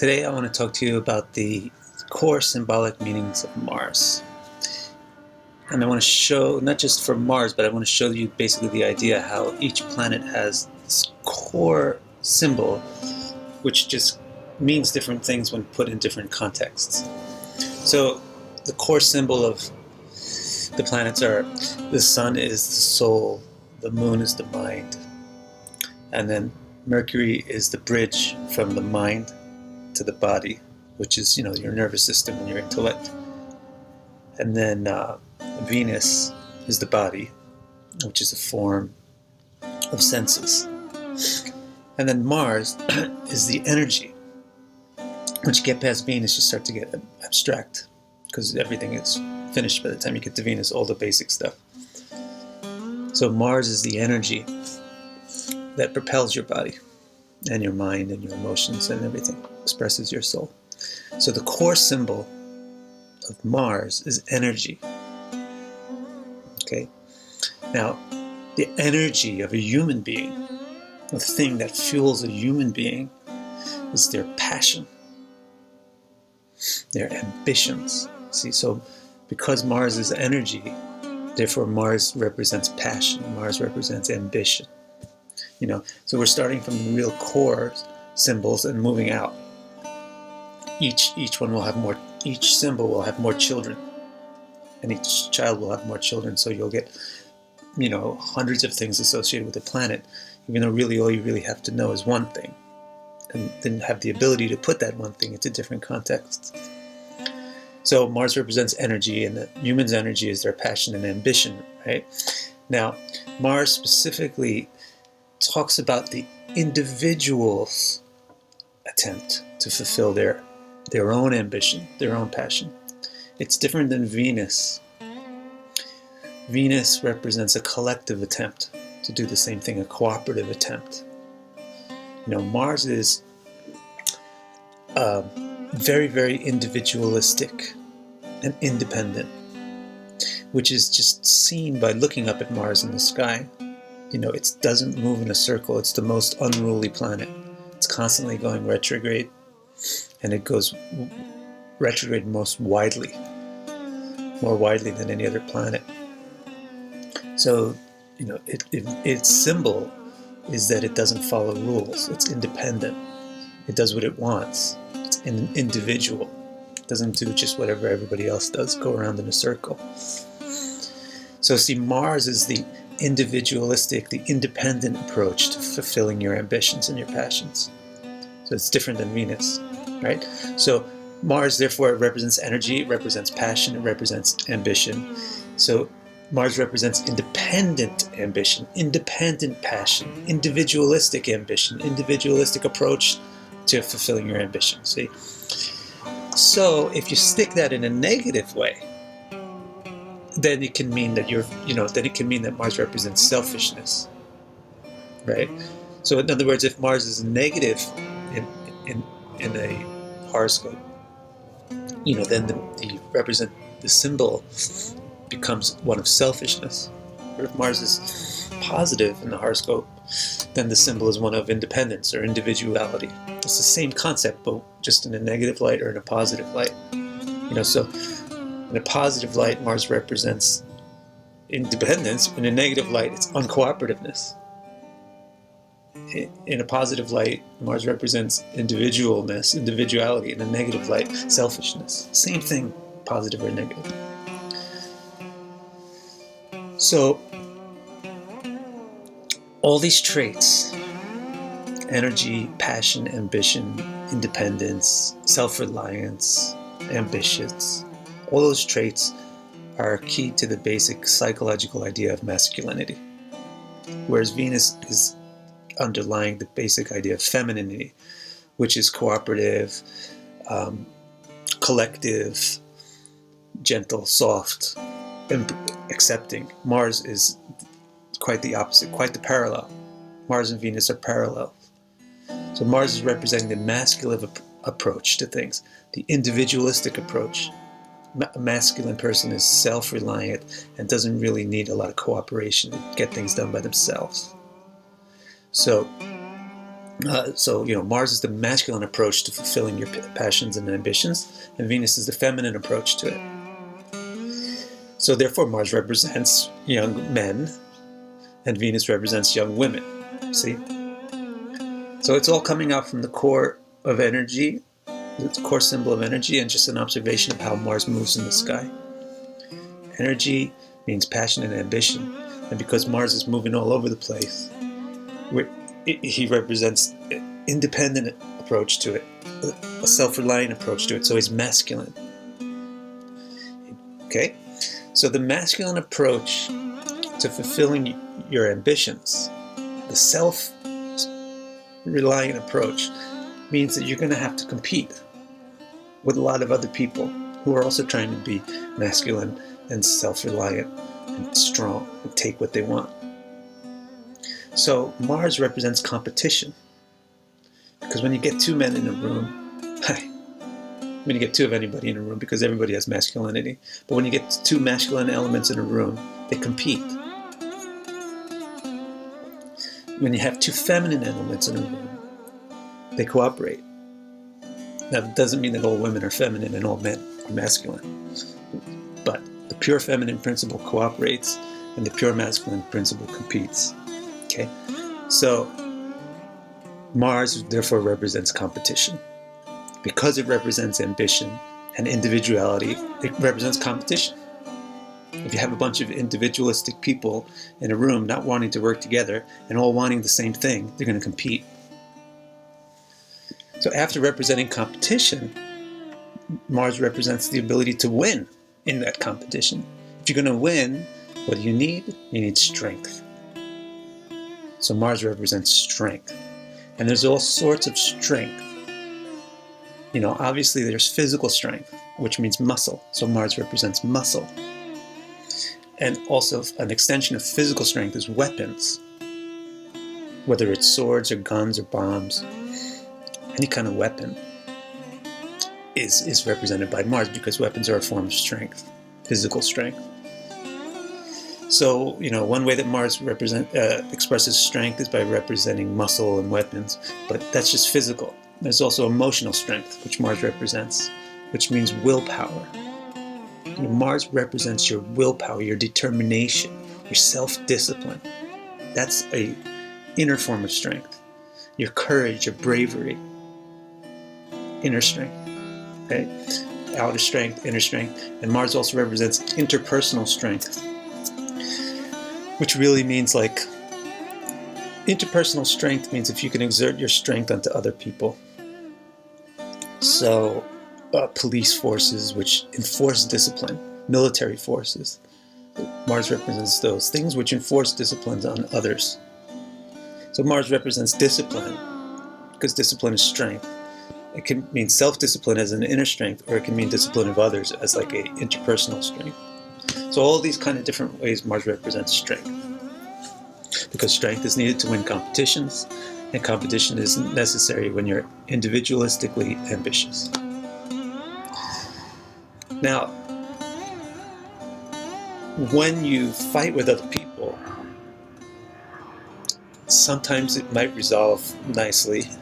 Today I want to talk to you about the core symbolic meanings of Mars. And I want to show, not just for Mars, but I want to show you basically the idea how each planet has this core symbol, which just means different things when put in different contexts. So the core symbol of the planets are: the sun is the soul, the moon is the mind, and then Mercury is the bridge from the mind to the body, which is, your nervous system and your intellect. And then Venus is the body, which is a form of senses. And then Mars is the energy. Once you get past Venus, you start to get abstract, because everything is finished by the time you get to Venus, all the basic stuff. So Mars is the energy that propels your body and your mind and your emotions and everything, expresses your soul. So the core symbol of Mars is energy. Okay? Now, the energy of a human being, the thing that fuels a human being, is their passion, their ambitions. See, so because Mars is energy, therefore Mars represents passion, Mars represents ambition. So we're starting from the real core symbols and moving out. Each one will have more. Each symbol will have more children, and each child will have more children. So you'll get, hundreds of things associated with the planet, even though really all you really have to know is one thing, and then have the ability to put that one thing into different contexts. So Mars represents energy, and the human's energy is their passion and ambition, right? Now, Mars specifically talks about the individual's attempt to fulfill their own ambition, their own passion. It's different than Venus. Venus represents a collective attempt to do the same thing, a cooperative attempt. Mars is very, very individualistic and independent, which is just seen by looking up at Mars in the sky. It doesn't move in a circle. It's the most unruly planet. It's constantly going retrograde, and it goes retrograde more widely than any other planet. So, its symbol is that it doesn't follow rules. It's independent. It does what it wants. It's an individual. It doesn't do just whatever everybody else does, go around in a circle. So see, Mars is the individualistic, the independent approach to fulfilling your ambitions and your passions. So it's different than Venus, right? So Mars, therefore, it represents energy, it represents passion, it represents ambition. So Mars represents independent ambition, independent passion, individualistic ambition, individualistic approach to fulfilling your ambition, see? So if you stick that in a negative way, then it can mean that Mars represents selfishness, right? So in other words, if Mars is negative in a horoscope, then the symbol becomes one of selfishness. Or if Mars is positive in the horoscope, then the symbol is one of independence or individuality. It's the same concept, but just in a negative light or in a positive light. So in a positive light, Mars represents independence. In a negative light, it's uncooperativeness. In a positive light, Mars represents individuality. In a negative light, selfishness. Same thing, positive or negative. So, all these traits, energy, passion, ambition, independence, self-reliance, ambitions, all those traits are key to the basic psychological idea of masculinity. Whereas Venus is underlying the basic idea of femininity, which is cooperative, collective, gentle, soft, and accepting. Mars is quite the opposite, quite the parallel. Mars and Venus are parallel. So Mars is representing the masculine approach to things, the individualistic approach. A masculine person is self-reliant and doesn't really need a lot of cooperation to get things done by themselves. So So, Mars is the masculine approach to fulfilling your passions and ambitions, and Venus is the feminine approach to it. So therefore, Mars represents young men, and Venus represents young women. See? So it's all coming out from the core of energy, the core symbol of energy, and just an observation of how Mars moves in the sky. Energy means passion and ambition, and because Mars is moving all over the place, he represents an independent approach to it, a self-reliant approach to it, so he's masculine. Okay? So the masculine approach to fulfilling your ambitions, the self-reliant approach, means that you're going to have to compete with a lot of other people who are also trying to be masculine and self-reliant and strong and take what they want. So Mars represents competition, because when you get two men in a room, when you get two of anybody in a room, because everybody has masculinity, but when you get two masculine elements in a room, they compete. When you have two feminine elements in a room, they cooperate. Now, that doesn't mean that all women are feminine and all men are masculine, but the pure feminine principle cooperates and the pure masculine principle competes. Okay, so Mars therefore represents competition. Because it represents ambition and individuality, it represents competition. If you have a bunch of individualistic people in a room not wanting to work together and all wanting the same thing, they're going to compete. So after representing competition, Mars represents the ability to win in that competition. If you're going to win, what do you need? You need strength. So Mars represents strength. And there's all sorts of strength. Obviously there's physical strength, which means muscle. So Mars represents muscle. And also an extension of physical strength is weapons. Whether it's swords or guns or bombs, any kind of weapon is represented by Mars, because weapons are a form of strength, physical strength. So, one way that Mars expresses strength is by representing muscle and weapons, but that's just physical. There's also emotional strength, which Mars represents, which means willpower. Mars represents your willpower, your determination, your self-discipline. That's an inner form of strength. Your courage, your bravery, inner strength. Okay? Outer strength, inner strength. And Mars also represents interpersonal strength, which really means interpersonal strength means if you can exert your strength onto other people. So police forces, which enforce discipline, military forces. Mars represents those things which enforce disciplines on others. So Mars represents discipline, because discipline is strength. It can mean self-discipline as an inner strength, or it can mean discipline of others as like a interpersonal strength. So all these kind of different ways Mars represents strength. Because strength is needed to win competitions, and competition is necessary when you're individualistically ambitious. Now, when you fight with other people, sometimes it might resolve nicely. It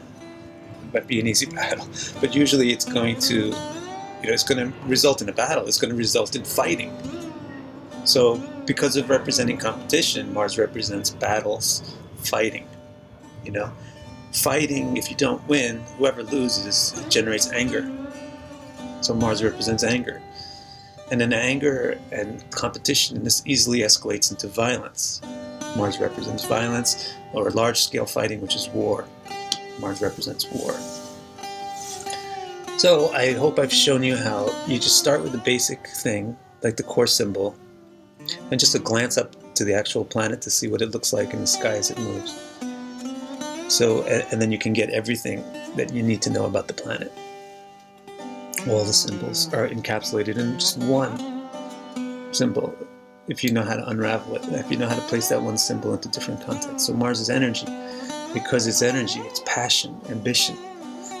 might be an easy battle, but usually it's going to result in a battle. It's going to result in fighting. So because of representing competition, Mars represents battles, fighting. Fighting, if you don't win, whoever loses, it generates anger. So Mars represents anger. And then anger and competition, this easily escalates into violence. Mars represents violence, or large-scale fighting, which is war. Mars represents war. So I hope I've shown you how you just start with the basic thing, like the core symbol, and just a glance up to the actual planet to see what it looks like in the sky as it moves. So, and then you can get everything that you need to know about the planet. All the symbols are encapsulated in just one symbol, if you know how to unravel it, if you know how to place that one symbol into different contexts. So Mars is energy. Because it's energy, it's passion, ambition,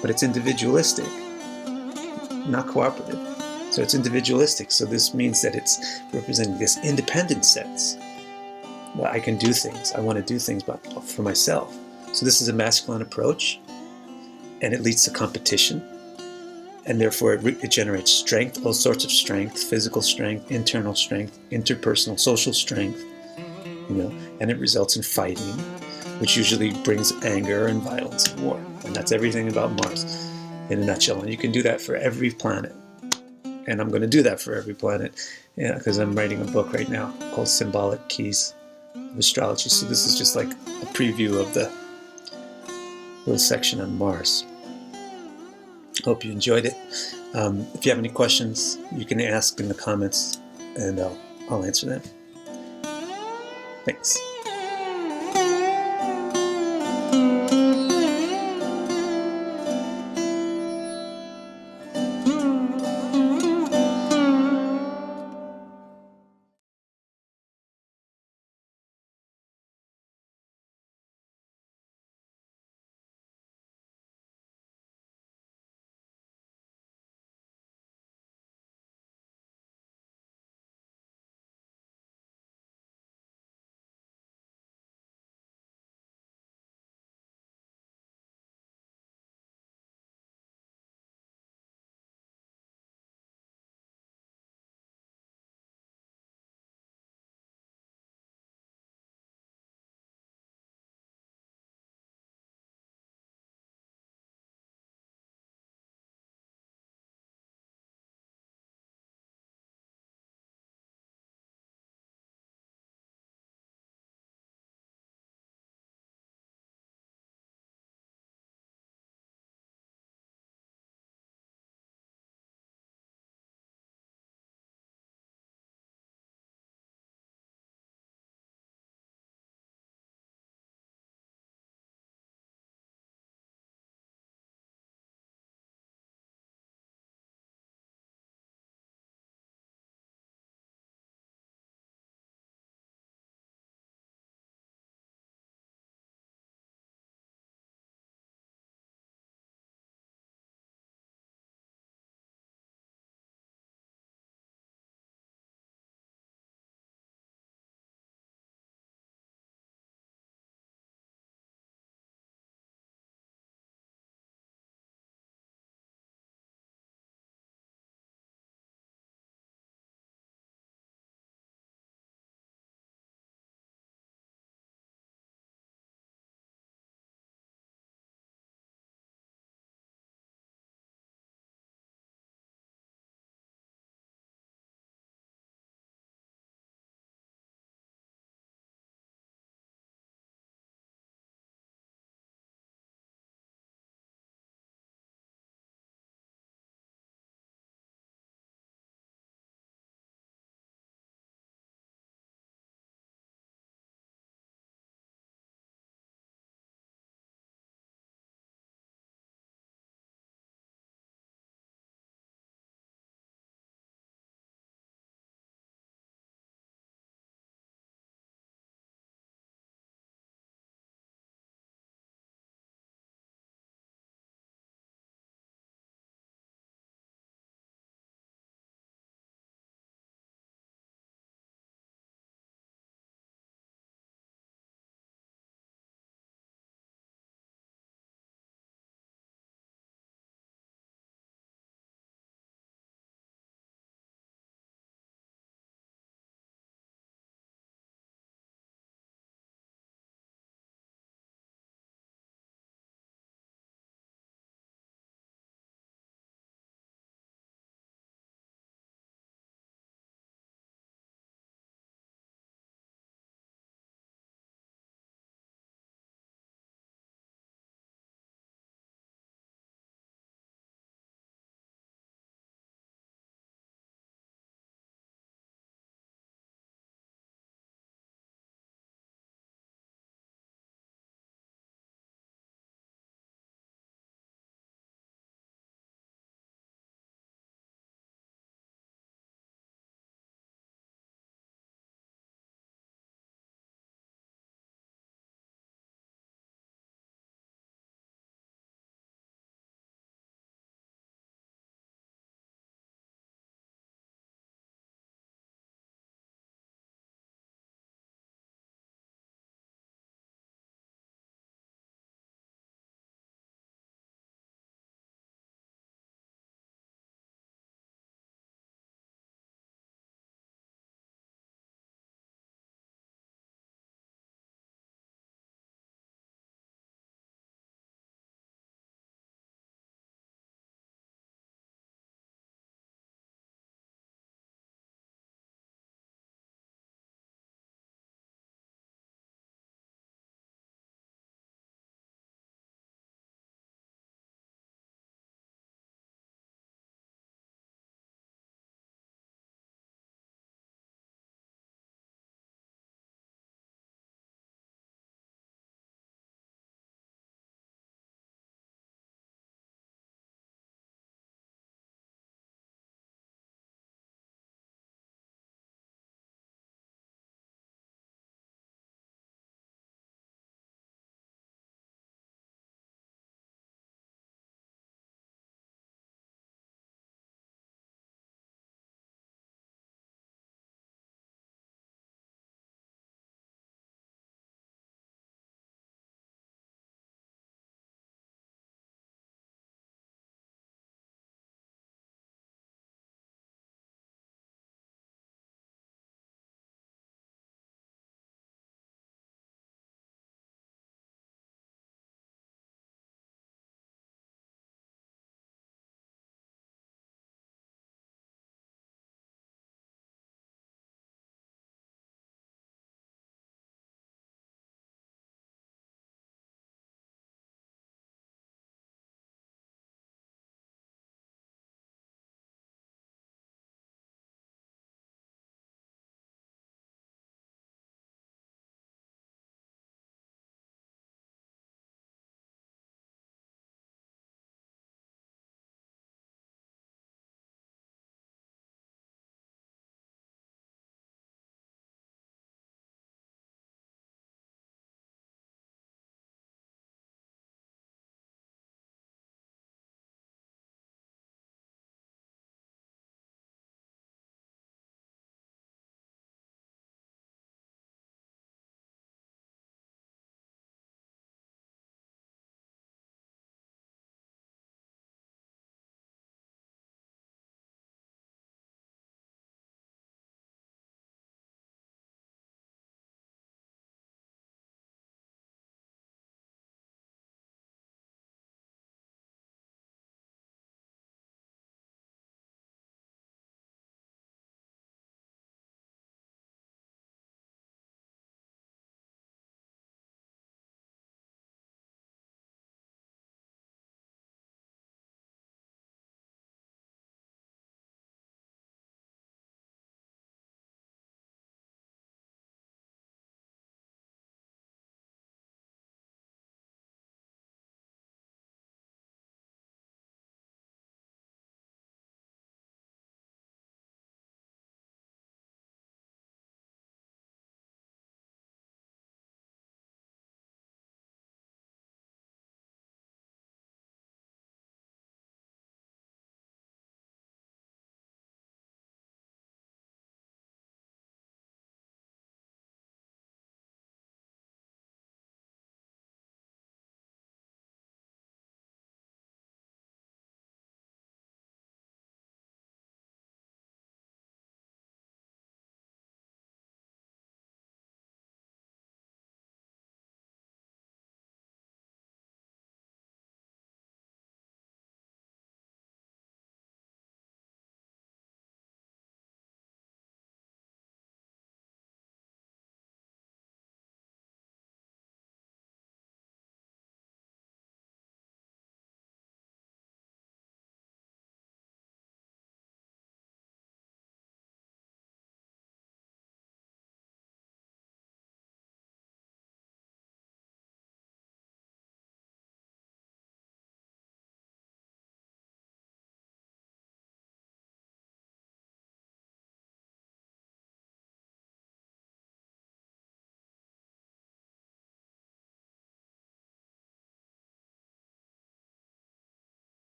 but it's individualistic, not cooperative. So it's individualistic. So this means that it's representing this independent sense. Well, I can do things. I want to do things for myself. So this is a masculine approach, and it leads to competition, and therefore it generates strength, all sorts of strength, physical strength, internal strength, interpersonal, social strength, and it results in fighting, which usually brings anger and violence and war. And that's everything about Mars in a nutshell. And you can do that for every planet. And I'm going to do that for every planet, because I'm writing a book right now called Symbolic Keys of Astrology. So this is just like a preview of the little section on Mars. Hope you enjoyed it. If you have any questions, you can ask in the comments, and I'll answer them. Thanks.